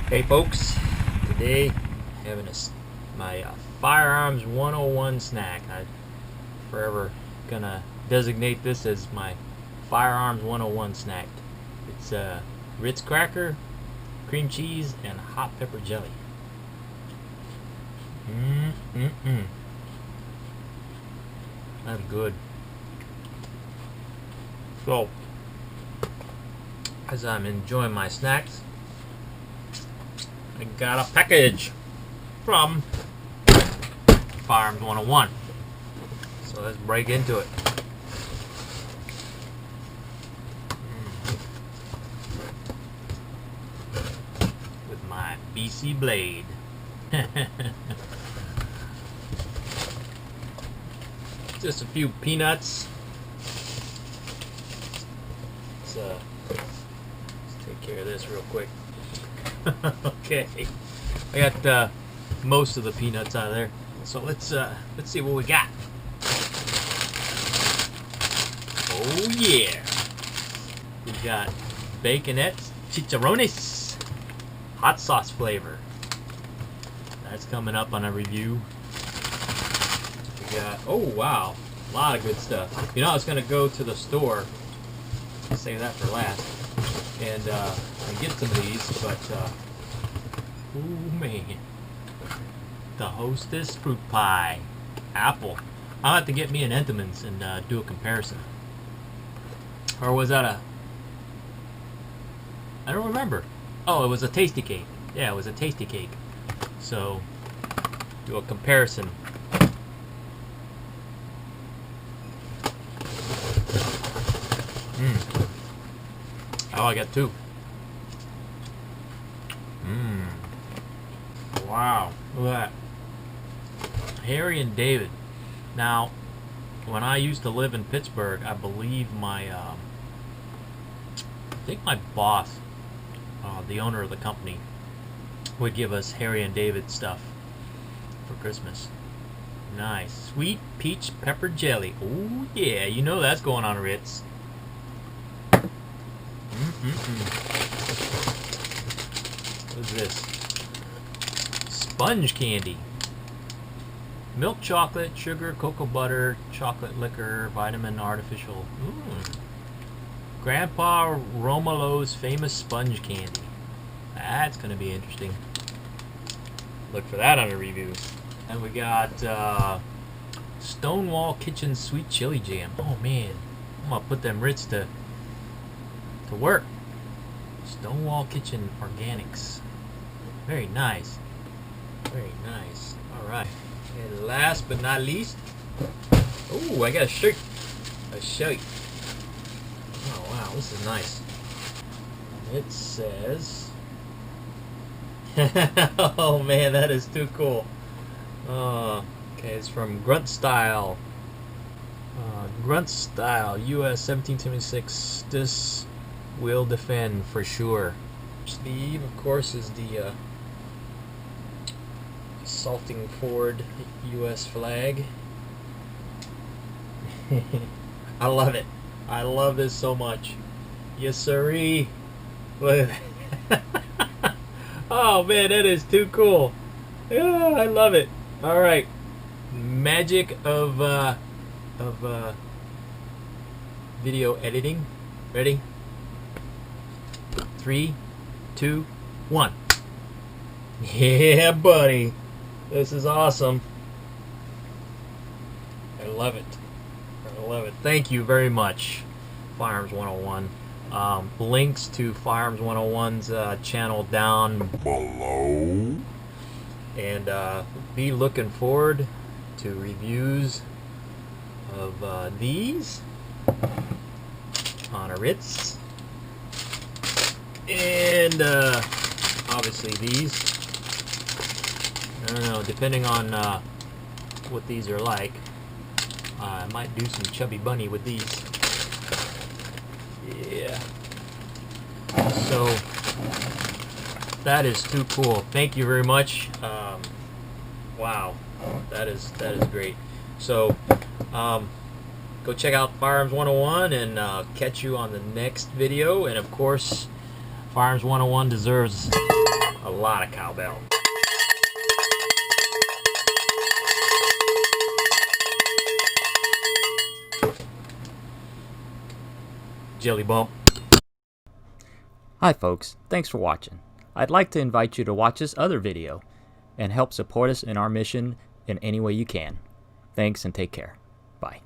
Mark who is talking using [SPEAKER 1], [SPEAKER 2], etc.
[SPEAKER 1] Hey folks, today having my Firearms 101 snack. I'm forever gonna designate this as my Firearms 101 snack. It's Ritz cracker, cream cheese, and hot pepper jelly. That's good. So, as I'm enjoying my snacks, I got a package from Firearms 101. So let's break into it. With my BC blade. Just a few peanuts. Let's take care of this real quick. Okay, I got most of the peanuts out of there. So let's see what we got. Oh yeah, we got baconette chicharrones, hot sauce flavor. That's coming up on a review. We got, oh wow, a lot of good stuff. You know, I was gonna go to the store, save that for last, and get some of these, but oh man, the Hostess fruit pie, apple. I'll have to get me an Entenmann's and do a comparison. Or was that a? I don't remember. Oh, it was a tasty cake. Yeah, it was a tasty cake. So do a comparison. Oh, I got two. Wow, look at that. Harry and David. Now, when I used to live in Pittsburgh, I believe my, I think my boss, the owner of the company, would give us Harry and David stuff for Christmas. Nice. Sweet peach pepper jelly. Oh yeah, you know that's going on Ritz. What's this? Sponge candy. Milk chocolate, sugar, cocoa butter, chocolate liquor, vitamin artificial. Grandpa Romolo's famous sponge candy. That's going to be interesting. Look for that on the reviews. And we got Stonewall Kitchen sweet chili jam. Oh man, I'm going to put them Ritz to work. Stonewall Kitchen Organics. Very nice. Very nice. Alright. And last but not least, oh, I got a shirt. A shirt. Oh wow, this is nice. It says oh man, that is too cool. Okay, it's from Grunt Style. Grunt Style, US 1776. This will defend for sure. Sleeve, of course, is the salting forward US flag. I love it. I love this so much. Yes sirree. Look at that. Oh man, that is too cool. Yeah, I love it. Alright. Magic of video editing. Ready? 3, 2, 1. Yeah, buddy. This is awesome. I love it. I love it. Thank you very much, Firearms 101. Links to Firearms 101's channel down below. And be looking forward to reviews of these on a Ritz. And obviously these. I don't know, depending on what these are like, I might do some chubby bunny with these. Yeah. So that is too cool. Thank you very much. Wow, that is great. So go check out Firearms 101, and catch you on the next video. And of course, Firearms 101 deserves A lot of cowbell. Jelly bump.
[SPEAKER 2] Hi folks, thanks for watching. I'd like to invite you to watch this other video and help support us in our mission in any way you can. Thanks and take care. Bye.